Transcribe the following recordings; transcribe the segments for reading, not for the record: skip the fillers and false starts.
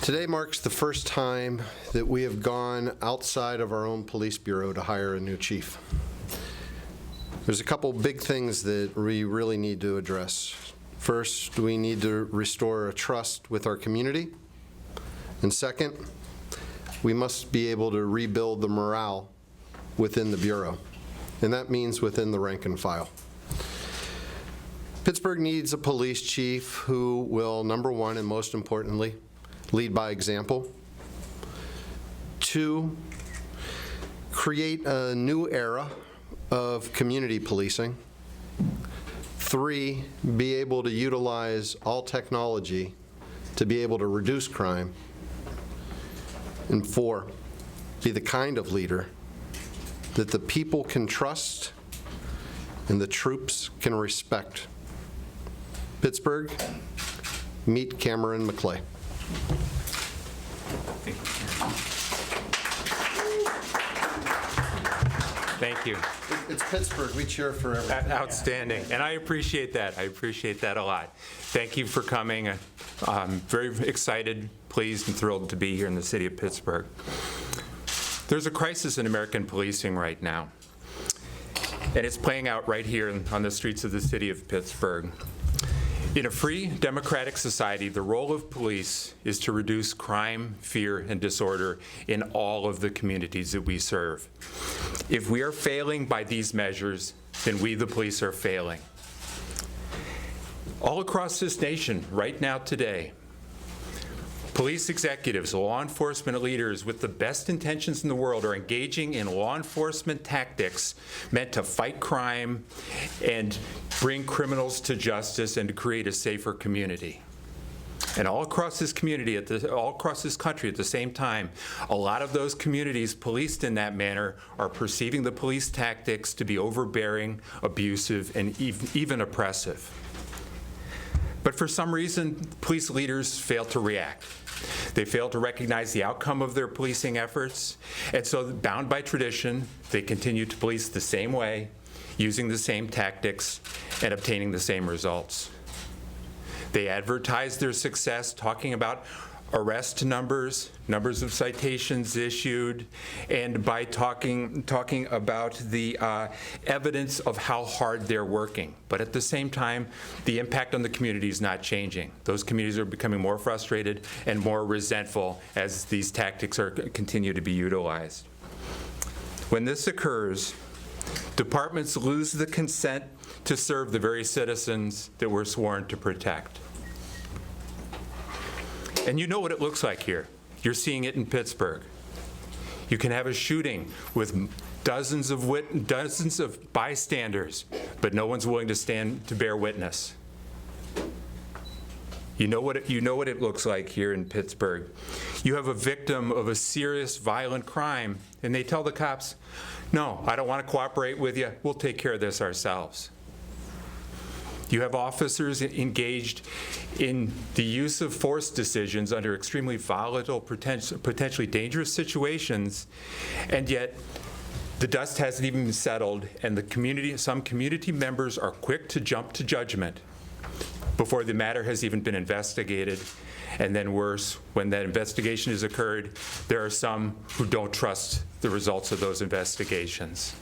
Today marks the first time that we have gone outside of our own police bureau to hire a new chief. There's a couple big things that we really need to address. First, we need to restore a trust with our community. And second, we must be able to rebuild the morale within the bureau. And that means within the rank and file. Pittsburgh needs a police chief who will, number one, and most importantly, lead by example. 2, create a new era of community policing. 3, be able to utilize all technology to be able to reduce crime. And 4, be the kind of leader that the people can trust and the troops can respect. Pittsburgh, meet Cameron McLay. Thank you. It's Pittsburgh. We cheer for everything. Outstanding. And I appreciate that. I appreciate that a lot. Thank you for coming. I'm very excited, pleased, and thrilled to be here in the city of Pittsburgh. There's a crisis in American policing right now, and it's playing out right here on the streets of the city of Pittsburgh. In a free, democratic society, the role of police is to reduce crime, fear, and disorder in all of the communities that we serve. If we are failing by these measures, then we, the police, are failing. All across this nation, right now, today, police executives, law enforcement leaders with the best intentions in the world are engaging in law enforcement tactics meant to fight crime and bring criminals to justice and to create a safer community. And all across this community, all across this country at the same time, a lot of those communities policed in that manner are perceiving the police tactics to be overbearing, abusive, and even oppressive. But for some reason, police leaders fail to react. They fail to recognize the outcome of their policing efforts, and so bound by tradition, they continue to police the same way, using the same tactics, and obtaining the same results. They advertise their success talking about arrest numbers, numbers of citations issued, and by talking about the evidence of how hard they're working. But at the same time, the impact on the community is not changing. Those communities are becoming more frustrated and more resentful as these tactics continue to be utilized. When this occurs, departments lose the consent to serve the very citizens that we're sworn to protect. And you know what it looks like here. You're seeing it in Pittsburgh. You can have a shooting with dozens of bystanders, but no one's willing to stand to bear witness. You know what it looks like here in Pittsburgh. You have a victim of a serious violent crime, and they tell the cops, "No, I don't want to cooperate with you. We'll take care of this ourselves." You have officers engaged in the use of force decisions under extremely volatile, potentially dangerous situations, and yet the dust hasn't even settled, and some community members are quick to jump to judgment before the matter has even been investigated. And then worse, when that investigation has occurred, there are some who don't trust the results of those investigations.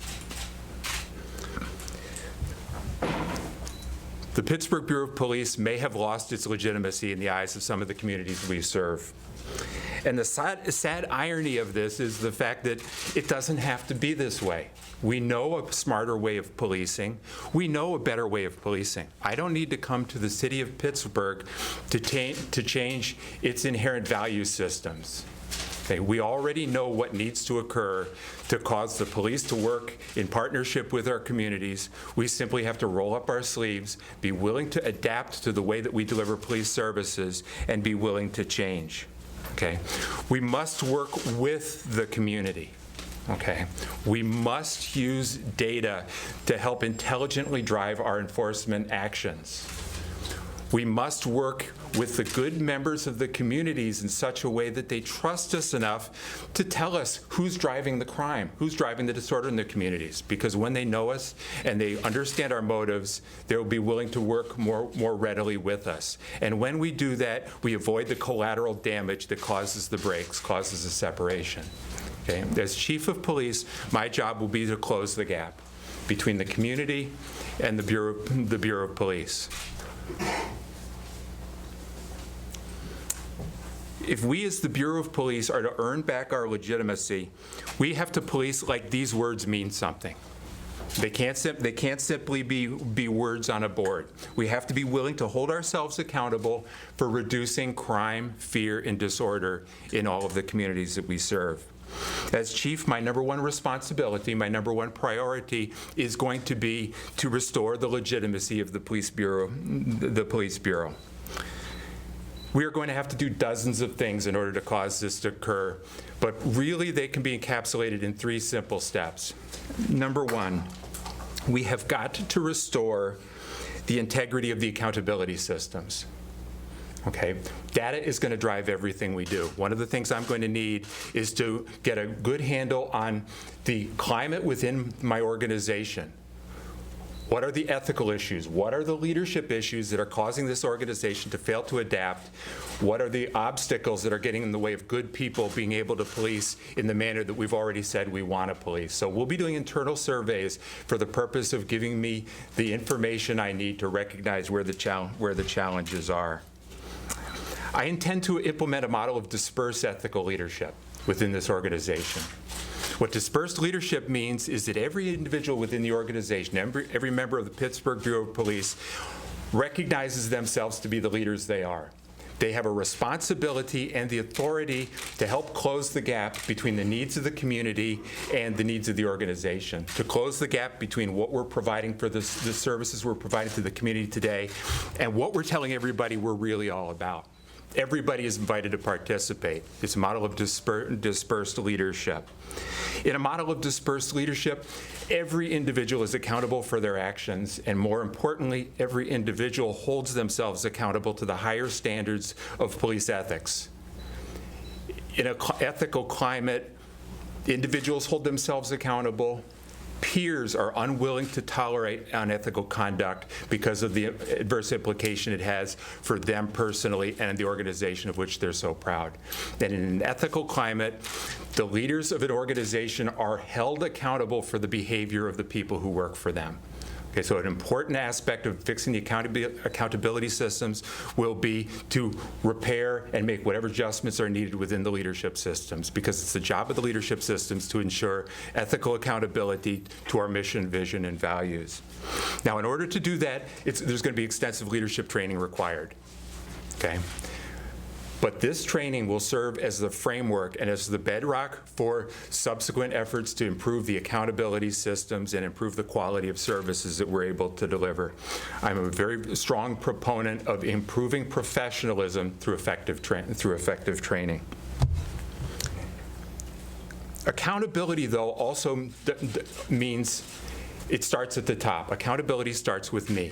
The Pittsburgh Bureau of Police may have lost its legitimacy in the eyes of some of the communities we serve. And the sad irony of this is the fact that it doesn't have to be this way. We know a smarter way of policing. We know a better way of policing. I don't need to come to the city of Pittsburgh to change its inherent value systems. Okay, we already know what needs to occur to cause the police to work in partnership with our communities. We simply have to roll up our sleeves, be willing to adapt to the way that we deliver police services, and be willing to change. Okay? We must work with the community. Okay? We must use data to help intelligently drive our enforcement actions. We must work with the good members of the communities in such a way that they trust us enough to tell us who's driving the crime, who's driving the disorder in their communities. Because when they know us and they understand our motives, they will be willing to work more readily with us. And when we do that, we avoid the collateral damage that causes the breaks, causes a separation. Okay? As chief of police, my job will be to close the gap between the community and the Bureau of Police. If we as the Bureau of Police are to earn back our legitimacy, we have to police like these words mean something. They can't simply be words on a board. We have to be willing to hold ourselves accountable for reducing crime, fear, and disorder in all of the communities that we serve. As chief, my number one responsibility, my number one priority is going to be to restore the legitimacy of the police bureau. We are going to have to do dozens of things in order to cause this to occur, but really they can be encapsulated in 3 simple steps. Number 1, we have got to restore the integrity of the accountability systems. Okay, data is going to drive everything we do. One of the things I'm going to need is to get a good handle on the climate within my organization. What are the ethical issues? What are the leadership issues that are causing this organization to fail to adapt? What are the obstacles that are getting in the way of good people being able to police in the manner that we've already said we want to police? So we'll be doing internal surveys for the purpose of giving me the information I need to recognize where the challenges are. I intend to implement a model of dispersed ethical leadership within this organization. What dispersed leadership means is that every individual within the organization, every member of the Pittsburgh Bureau of Police recognizes themselves to be the leaders they are. They have a responsibility and the authority to help close the gap between the needs of the community and the needs of the organization, to close the gap between what we're providing for the services we're providing to the community today and what we're telling everybody we're really all about. Everybody is invited to participate. It's a model of dispersed leadership. In a model of dispersed leadership, every individual is accountable for their actions, and more importantly, every individual holds themselves accountable to the higher standards of police ethics. In an ethical climate, individuals hold themselves accountable. Peers are unwilling to tolerate unethical conduct because of the adverse implication it has for them personally and the organization of which they're so proud. And in an ethical climate, the leaders of an organization are held accountable for the behavior of the people who work for them. Okay, so an important aspect of fixing the accountability systems will be to repair and make whatever adjustments are needed within the leadership systems, because it's the job of the leadership systems to ensure ethical accountability to our mission, vision, and values. Now, in order to do that, there's going to be extensive leadership training required. Okay? But this training will serve as the framework and as the bedrock for subsequent efforts to improve the accountability systems and improve the quality of services that we're able to deliver. I'm a very strong proponent of improving professionalism through effective training. Accountability, though, also means it starts at the top. Accountability starts with me.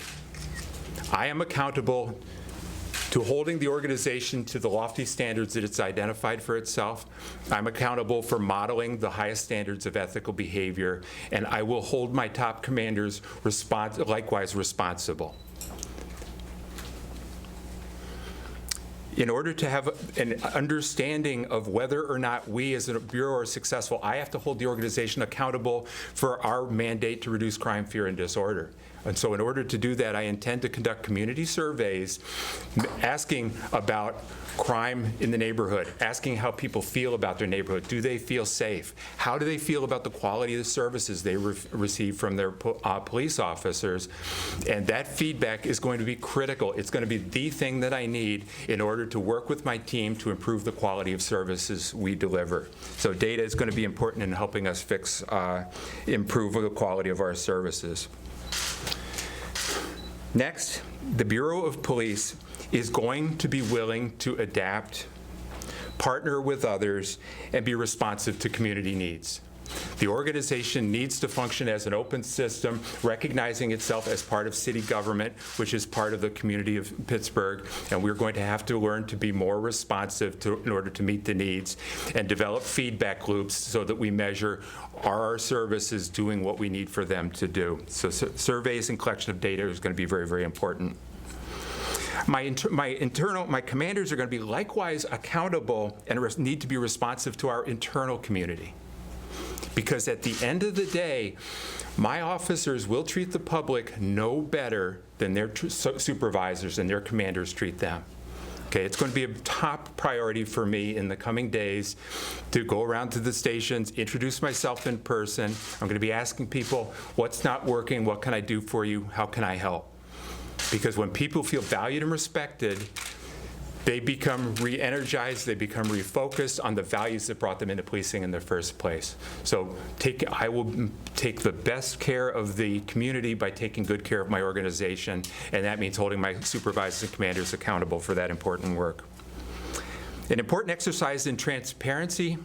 I am accountable to holding the organization to the lofty standards that it's identified for itself. I'm accountable for modeling the highest standards of ethical behavior, and I will hold my top commanders likewise responsible. In order to have an understanding of whether or not we as a bureau are successful, I have to hold the organization accountable for our mandate to reduce crime, fear, and disorder. And so in order to do that, I intend to conduct community surveys asking about crime in the neighborhood, asking how people feel about their neighborhood. Do they feel safe? How do they feel about the quality of the services they receive from their police officers? And that feedback is going to be critical. It's going to be the thing that I need in order to work with my team to improve the quality of services we deliver. So data is going to be important in helping us improve the quality of our services. Next, the Bureau of Police is going to be willing to adapt, partner with others, and be responsive to community needs. The organization needs to function as an open system, recognizing itself as part of city government, which is part of the community of Pittsburgh, and we're going to have to learn to be more responsive in order to meet the needs and develop feedback loops so that we measure, are our services doing what we need for them to do? So surveys and collection of data is going to be very, very important. My commanders are going to be likewise accountable and need to be responsive to our internal community. Because at the end of the day, my officers will treat the public no better than their supervisors and their commanders treat them. Okay, it's going to be a top priority for me in the coming days to go around to the stations, introduce myself in person. I'm going to be asking people, what's not working? What can I do for you? How can I help? Because when people feel valued and respected, they become re-energized, they become refocused on the values that brought them into policing in the first place. So I will take the best care of the community by taking good care of my organization, and that means holding my supervisors and commanders accountable for that important work. An important exercise in transparency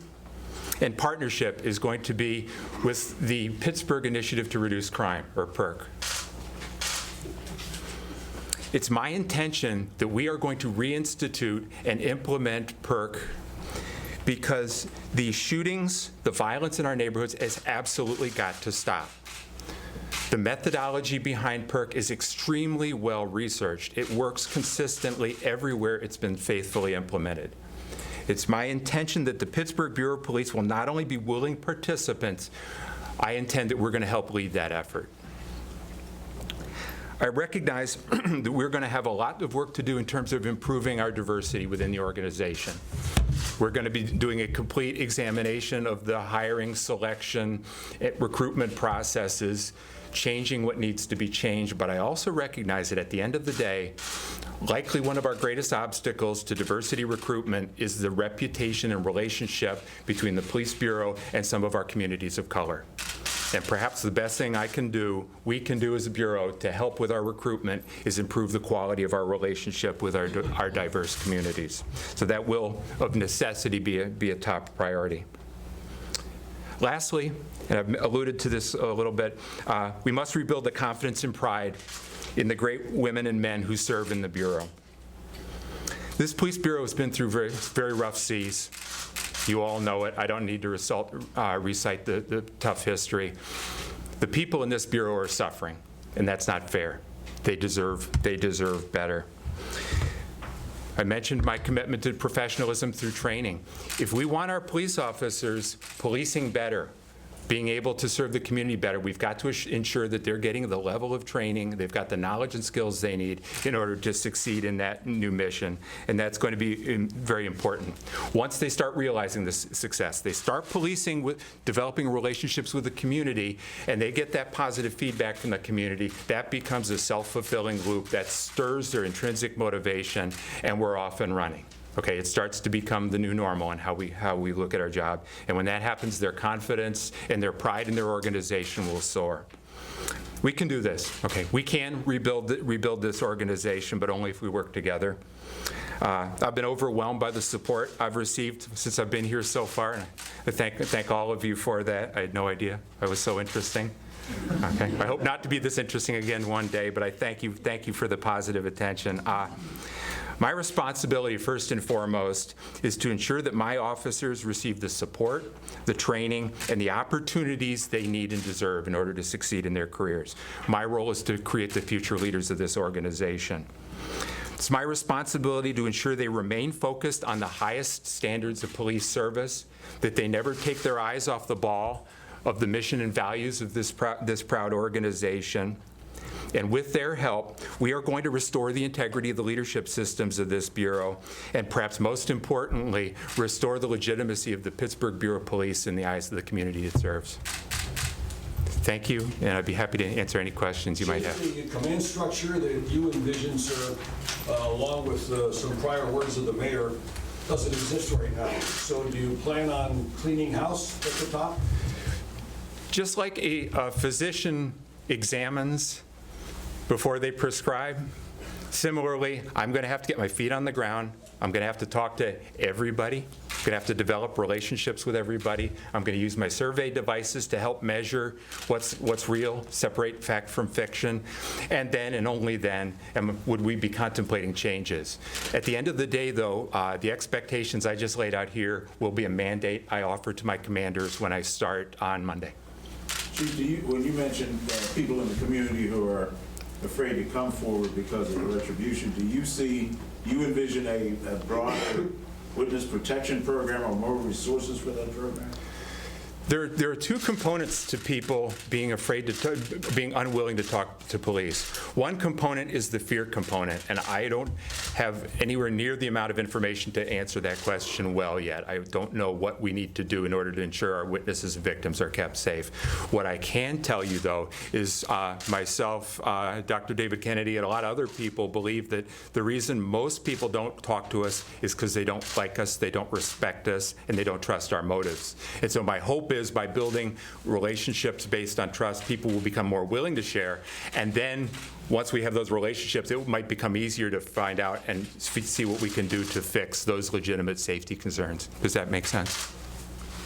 and partnership is going to be with the Pittsburgh Initiative to Reduce Crime, or PIRC. It's my intention that we are going to reinstitute and implement PIRC because the shootings, the violence in our neighborhoods has absolutely got to stop. The methodology behind PIRC is extremely well researched. It works consistently everywhere it's been faithfully implemented. It's my intention that the Pittsburgh Bureau of Police will not only be willing participants, I intend that we're going to help lead that effort. I recognize that we're going to have a lot of work to do in terms of improving our diversity within the organization. We're going to be doing a complete examination of the hiring, selection, recruitment processes, changing what needs to be changed, but I also recognize that at the end of the day, likely one of our greatest obstacles to diversity recruitment is the reputation and relationship between the Police Bureau and some of our communities of color. And perhaps the best thing we can do as a Bureau to help with our recruitment is improve the quality of our relationship with our diverse communities. So that will, of necessity, be a top priority. Lastly, and I've alluded to this a little bit, we must rebuild the confidence and pride in the great women and men who serve in the Bureau. This Police Bureau has been through very, very rough seas. You all know it. I don't need to recite the tough history. The people in this Bureau are suffering, and that's not fair. They deserve better. I mentioned my commitment to professionalism through training. If we want our police officers policing better, being able to serve the community better, we've got to ensure that they're getting the level of training, they've got the knowledge and skills they need in order to succeed in that new mission, and that's going to be very important. Once they start realizing this success, they start policing, developing relationships with the community, and they get that positive feedback from the community, that becomes a self-fulfilling loop that stirs their intrinsic motivation, and we're off and running. Okay, it starts to become the new normal in how we look at our job. And when that happens, their confidence and their pride in their organization will soar. We can do this. Okay, we can rebuild this organization, but only if we work together. I've been overwhelmed by the support I've received since I've been here so far, and I thank all of you for that. I had no idea it was so interesting. Okay, I hope not to be this interesting again one day, but I thank you for the positive attention. My responsibility, first and foremost, is to ensure that my officers receive the support, the training, and the opportunities they need and deserve in order to succeed in their careers. My role is to create the future leaders of this organization. It's my responsibility to ensure they remain focused on the highest standards of police service, that they never take their eyes off the ball of the mission and values of this proud organization. And with their help, we are going to restore the integrity of the leadership systems of this Bureau, and perhaps most importantly, restore the legitimacy of the Pittsburgh Bureau of Police in the eyes of the community it serves. Thank you, and I'd be happy to answer any questions you might have. The command structure that you envision, sir, along with some prior words of the mayor, doesn't exist right now. So do you plan on cleaning house at the top? Just like a physician examines before they prescribe, similarly, I'm going to have to get my feet on the ground. I'm going to have to talk to everybody. going to have to develop relationships with everybody. I'm going to use my survey devices to help measure what's real, separate fact from fiction, and then and only then would we be contemplating changes. At the end of the day, though, the expectations I just laid out here will be a mandate I offer to my commanders when I start on Monday. Chief, when you mentioned people in the community who are afraid to come forward because of retribution, do you envision a broader witness protection program or more resources for that program? There are two components to people being afraid being unwilling to talk to police. One component is the fear component, and I don't have anywhere near the amount of information to answer that question well yet. I don't know what we need to do in order to ensure our witnesses and victims are kept safe. What I can tell you, though, is myself, Dr. David Kennedy, and a lot of other people believe that the reason most people don't talk to us is because they don't like us, they don't respect us, and they don't trust our motives. And so my hope is by building relationships based on trust, people will become more willing to share. And then once we have those relationships, it might become easier to find out and see what we can do to fix those legitimate safety concerns. Does that make sense?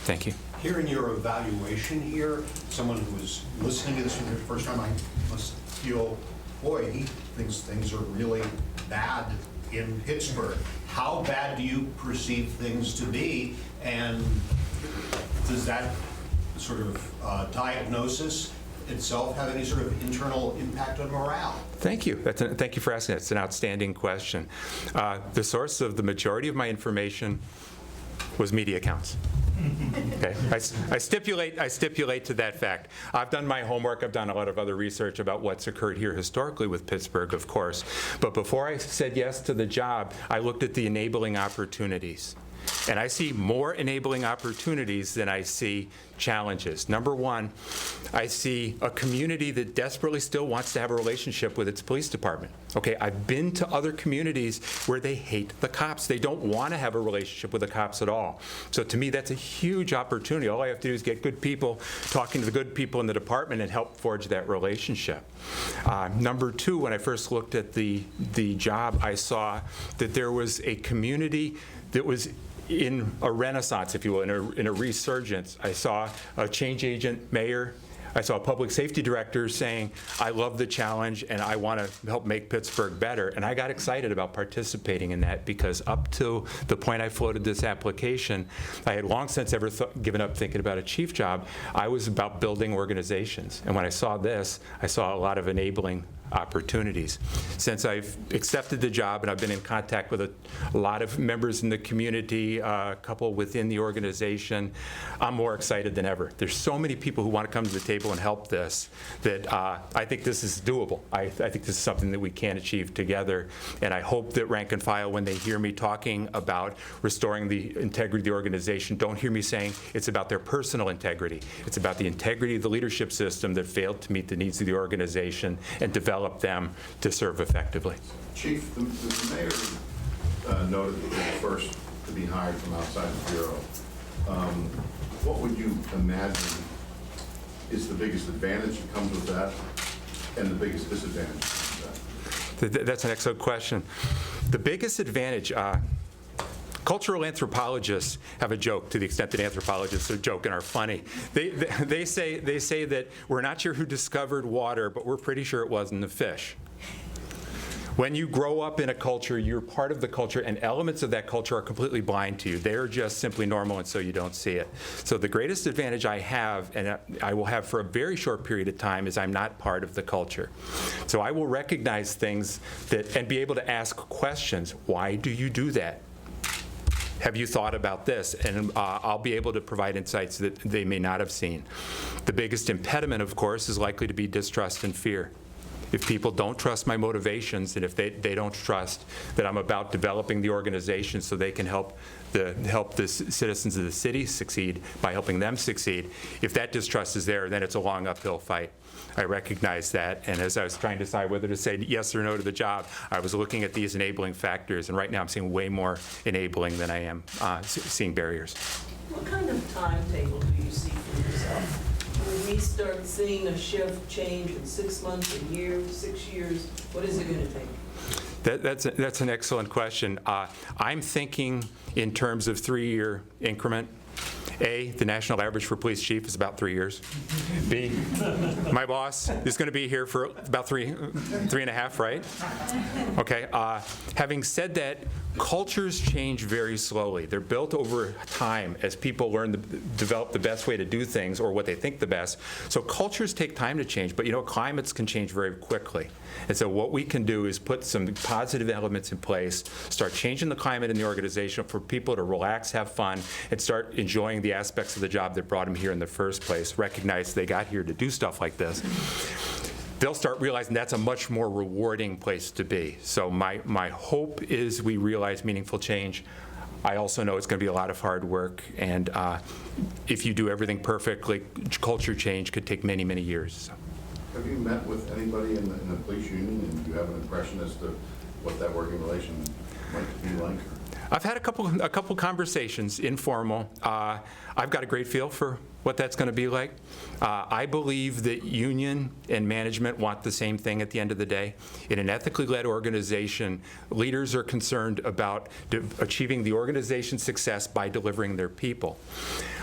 Thank you. Hearing your evaluation here, someone who is listening to this for the first time, I must feel, boy, he thinks things are really bad in Pittsburgh. How bad do you perceive things to be? And does that sort of diagnosis itself have any sort of internal impact on morale? Thank you. Thank you for asking that. It's an outstanding question. The source of the majority of my information was media accounts. Okay. I stipulate to that fact. I've done my homework. I've done a lot of other research about what's occurred here historically with Pittsburgh, of course. But before I said yes to the job, I looked at the enabling opportunities. And I see more enabling opportunities than I see challenges. Number one, I see a community that desperately still wants to have a relationship with its police department. Okay, I've been to other communities where they hate the cops. They don't want to have a relationship with the cops at all. So to me, that's a huge opportunity. All I have to do is get good people talking to the good people in the department and help forge that relationship. Number two, when I first looked at the job, I saw that there was a community that was in a renaissance, if you will, in a resurgence. I saw a change agent mayor. I saw a public safety director saying, I love the challenge and I want to help make Pittsburgh better. And I got excited about participating in that because up to the point I floated this application, I had long since given up thinking about a chief job. I was about building organizations. And when I saw this, I saw a lot of enabling opportunities. Since I've accepted the job and I've been in contact with a lot of members in the community, a couple within the organization, I'm more excited than ever. There's so many people who want to come to the table and help this that I think this is doable. I think this is something that we can achieve together. And I hope that rank and file, when they hear me talking about restoring the integrity of the organization, don't hear me saying it's about their personal integrity. It's about the integrity of the leadership system that failed to meet the needs of the organization and develop them to serve effectively. Chief, the mayor noted that he was first to be hired from outside the Bureau. What would you imagine is the biggest advantage that comes with that and the biggest disadvantage that comes with that? That's an excellent question. The biggest advantage, cultural anthropologists have a joke, to the extent that anthropologists are joking, are funny. They say that we're not sure who discovered water, but we're pretty sure it wasn't the fish. When you grow up in a culture, you're part of the culture, and elements of that culture are completely blind to you. They're just simply normal, and so you don't see it. So the greatest advantage I have, and I will have for a very short period of time, is I'm not part of the culture. So I will recognize things and be able to ask questions. Why do you do that? Have you thought about this? And I'll be able to provide insights that they may not have seen. The biggest impediment, of course, is likely to be distrust and fear. If people don't trust my motivations, and if they don't trust that I'm about developing the organization so they can help the citizens of the city succeed by helping them succeed, if that distrust is there, then it's a long uphill fight. I recognize that, and as I was trying to decide whether to say yes or no to the job, I was looking at these enabling factors, and right now I'm seeing way more enabling than I am seeing barriers. What kind of timetable do you see for yourself? Will we start seeing a shift change in 6 months, a year, 6 years? What is it going to take? That's an excellent question. I'm thinking in terms of 3-year increment. A, the national average for police chief is about 3 years. B, my boss is going to be here for about three and a half, right? Okay. Having said that, cultures change very slowly. They're built over time as people learn to develop the best way to do things or what they think the best. So cultures take time to change, but climates can change very quickly. And so what we can do is put some positive elements in place, start changing the climate in the organization for people to relax, have fun, and start enjoying the aspects of the job that brought them here in the first place, recognize they got here to do stuff like this. They'll start realizing that's a much more rewarding place to be. So my hope is we realize meaningful change. I also know it's going to be a lot of hard work, and if you do everything perfectly, culture change could take many, many years. So. Have you met with anybody in the police union, and do you have an impression as to what that working relation might be like? I've had a couple conversations, informal. I've got a great feel for what that's going to be like. I believe that union and management want the same thing at the end of the day. In an ethically led organization, leaders are concerned about achieving the organization's success by delivering their people.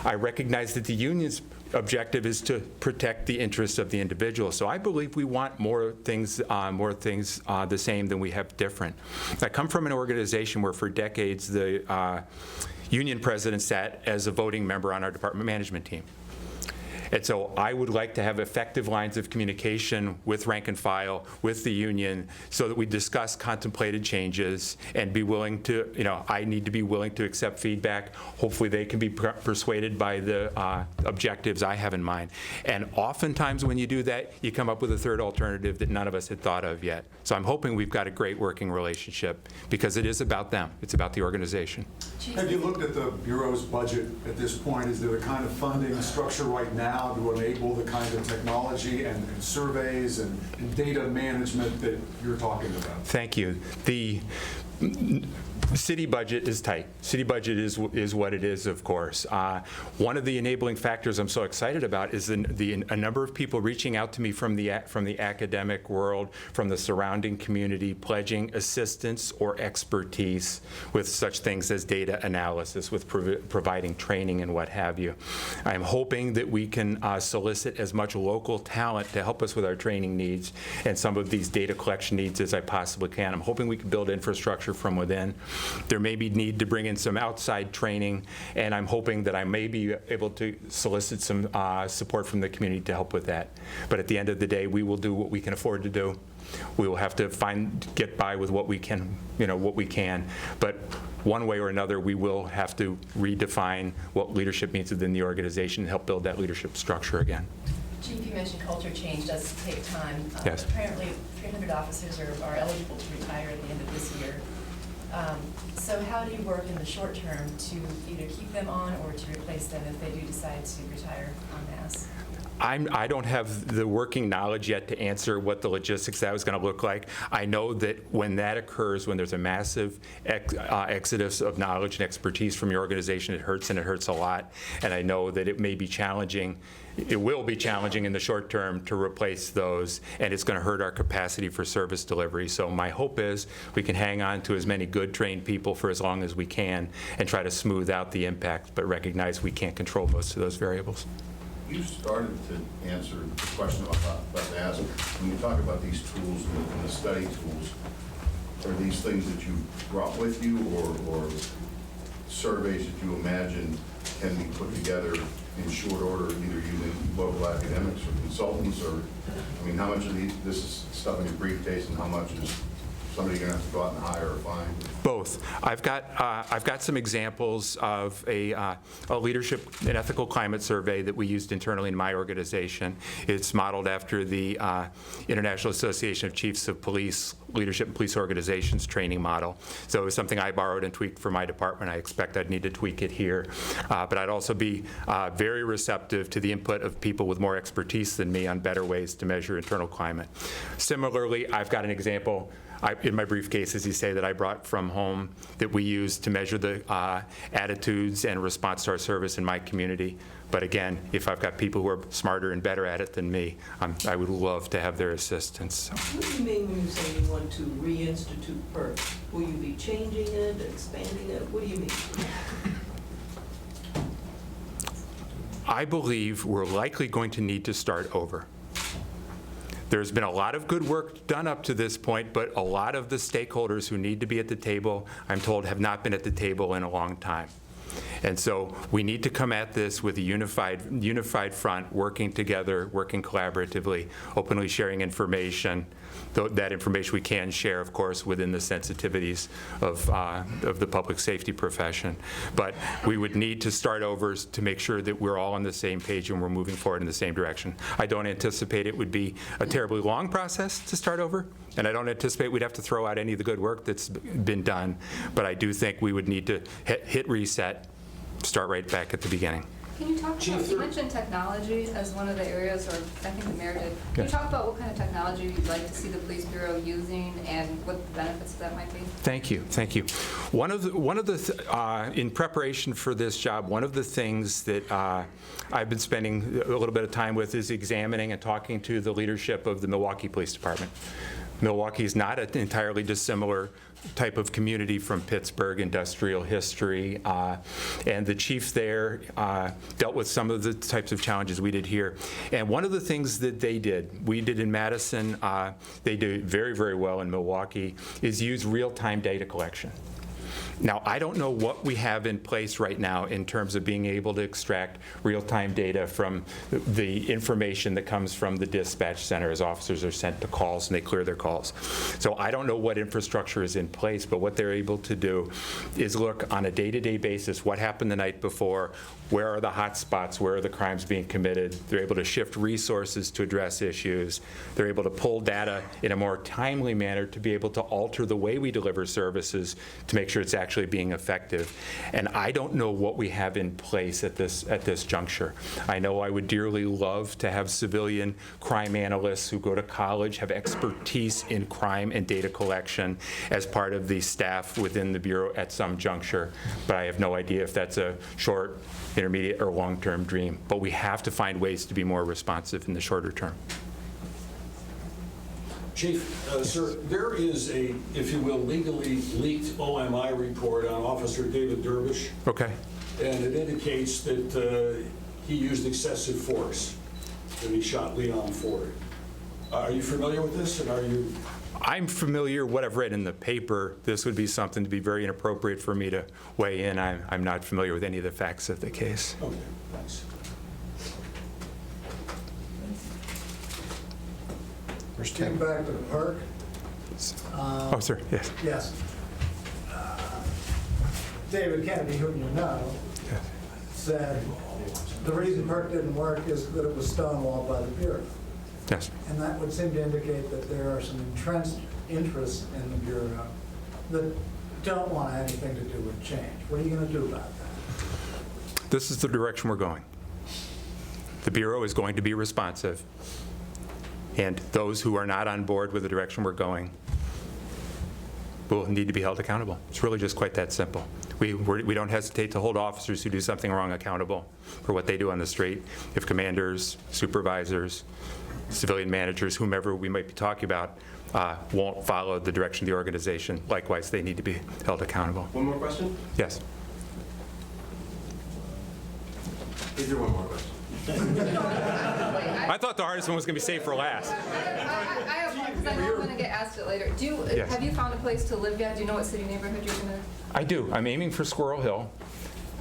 I recognize that the union's objective is to protect the interests of the individual. So I believe we want more things the same than we have different. I come from an organization where for decades the union president sat as a voting member on our department management team. And so I would like to have effective lines of communication with rank and file, with the union, so that we discuss contemplated changes and be willing to, I need to be willing to accept feedback. Hopefully they can be persuaded by the objectives I have in mind. And oftentimes when you do that, you come up with a third alternative that none of us had thought of yet. So I'm hoping we've got a great working relationship, because it is about them. It's about the organization. Have you looked at the Bureau's budget at this point? Is there a kind of funding structure right now to enable the kind of technology and surveys and data management that you're talking about? Thank you. The city budget is tight. City budget is what it is, of course. One of the enabling factors I'm so excited about is a number of people reaching out to me from the academic world, from the surrounding community, pledging assistance or expertise with such things as data analysis, with providing training and what have you. I'm hoping that we can solicit as much local talent to help us with our training needs and some of these data collection needs as I possibly can. I'm hoping we can build infrastructure from within. There may be need to bring in some outside training, and I'm hoping that I may be able to solicit some support from the community to help with that. But at the end of the day, we will do what we can afford to do. We will have to get by with what we can, what we can. But one way or another, we will have to redefine what leadership means within the organization and help build that leadership structure again. Chief, you mentioned culture change does take time. Yes. Apparently, 300 officers are eligible to retire at the end of this year. So how do you work in the short term to either keep them on or to replace them if they do decide to retire en masse? I don't have the working knowledge yet to answer what the logistics of that is going to look like. I know that when that occurs, when there's a massive exodus of knowledge and expertise from your organization, it hurts, and it hurts a lot. And I know that it may be challenging. It will be challenging in the short term to replace those, and it's going to hurt our capacity for service delivery. So my hope is we can hang on to as many good trained people for as long as we can and try to smooth out the impact, but recognize we can't control most of those variables. You started to answer the question I was about to ask. When you talk about these tools and the study tools, are these things that you brought with you, or surveys that you imagine can be put together in short order, either using local academics or consultants, or, how much of this is stuff in your briefcase and how much is somebody going to have to go out and hire or find? Both. I've got some examples of a leadership and ethical climate survey that we used internally in my organization. It's modeled after the International Association of Chiefs of Police Leadership and Police Organizations training model. So it was something I borrowed and tweaked for my department. I expect I'd need to tweak it here. But I'd also be very receptive to the input of people with more expertise than me on better ways to measure internal climate. Similarly, I've got an example in my briefcase, as you say, that I brought from home that we use to measure the attitudes and response to our service in my community. But again, if I've got people who are smarter and better at it than me, I would love to have their assistance. So. What do you mean when you say you want to reinstitute PERC? Will you be changing it, expanding it? What do you mean? I believe we're likely going to need to start over. There's been a lot of good work done up to this point, but a lot of the stakeholders who need to be at the table, I'm told, have not been at the table in a long time. And so we need to come at this with a unified front, working together, working collaboratively, openly sharing information. That information we can share, of course, within the sensitivities of the public safety profession. But we would need to start over to make sure that we're all on the same page and we're moving forward in the same direction. I don't anticipate it would be a terribly long process to start over, and I don't anticipate we'd have to throw out any of the good work that's been done. But I do think we would need to hit reset, start right back at the beginning. Can you talk about, you mentioned technology as one of the areas, or I think the mayor did. Can you talk about what kind of technology you'd like to see the police bureau using and what the benefits of that might be? Thank you, thank you. In preparation for this job, one of the things that I've been spending a little bit of time with is examining and talking to the leadership of the Milwaukee Police Department. Milwaukee is not an entirely dissimilar type of community from Pittsburgh, industrial history, and the chief there dealt with some of the types of challenges we did here. And one of the things that we did in Madison, they do very, very well in Milwaukee, is use real-time data collection. Now, I don't know what we have in place right now in terms of being able to extract real-time data from the information that comes from the dispatch center as officers are sent to calls and they clear their calls. So I don't know what infrastructure is in place, but what they're able to do is look on a day-to-day basis what happened the night before, where are the hot spots, where are the crimes being committed. They're able to shift resources to address issues. They're able to pull data in a more timely manner to be able to alter the way we deliver services to make sure it's actually being effective. And I don't know what we have in place at this juncture. I know I would dearly love to have civilian crime analysts who go to college, have expertise in crime and data collection as part of the staff within the Bureau at some juncture, but I have no idea if that's a short, intermediate, or long-term dream. But we have to find ways to be more responsive in the shorter term. Chief, sir, there is a, if you will, legally leaked OMI report on Officer David Dervish. Okay. And it indicates that he used excessive force when he shot Leon Ford. Are you familiar with this, and are you? I'm familiar, what I've read in the paper. This would be something to be very inappropriate for me to weigh in. I'm not familiar with any of the facts of the case. Okay, thanks. Getting back to the park. Oh, sir, yes. Yes. David Kennedy, who you know, Yes. said the reason park didn't work is that it was stonewalled by the Bureau. Yes. And that would seem to indicate that there are some entrenched interests in the Bureau that don't want anything to do with change. What are you going to do about that? This is the direction we're going. The Bureau is going to be responsive, and those who are not on board with the direction we're going will need to be held accountable. It's really just quite that simple. We don't hesitate to hold officers who do something wrong accountable for what they do on the street. If commanders, supervisors, civilian managers, whomever we might be talking about, won't follow the direction of the organization, likewise, they need to be held accountable. One more question? Yes. Is there one more question? I thought the hardest one was going to be saved for last. I have one, because I know I'm going to get asked it later. Yes. Have you found a place to live yet? Do you know what city neighborhood you're going to? I do. I'm aiming for Squirrel Hill.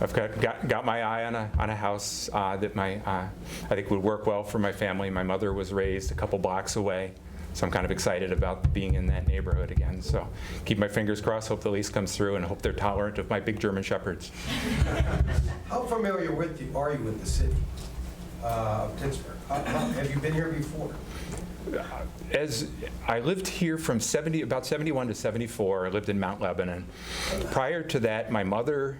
I've got my eye on a house that I think would work well for my family. My mother was raised a couple blocks away, so I'm kind of excited about being in that neighborhood again. So keep my fingers crossed, hope the lease comes through, and hope they're tolerant of my big German Shepherds. How familiar are you with the city of Pittsburgh? Have you been here before? As I lived here from about 71 to 74, I lived in Mount Lebanon. Prior to that, my mother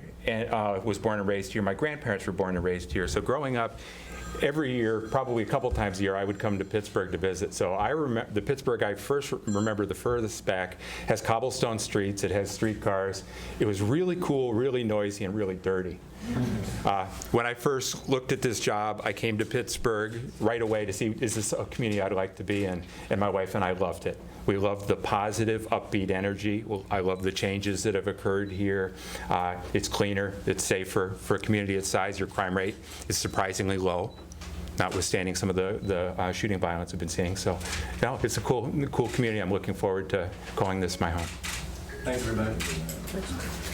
was born and raised here. My grandparents were born and raised here. So growing up every year, probably a couple times a year, I would come to Pittsburgh to visit. So I remember, the Pittsburgh I first remember the furthest back has cobblestone streets, it has streetcars. It was really cool, really noisy, and really dirty. When I first looked at this job, I came to Pittsburgh right away to see, is this a community I'd like to be in? And my wife and I loved it. We loved the positive, upbeat energy. Well, I love the changes that have occurred here. It's cleaner, it's safer. For a community its size, your crime rate is surprisingly low, notwithstanding some of the shooting violence we've been seeing. So, no, it's a cool community. I'm looking forward to calling this my home. Thanks very much.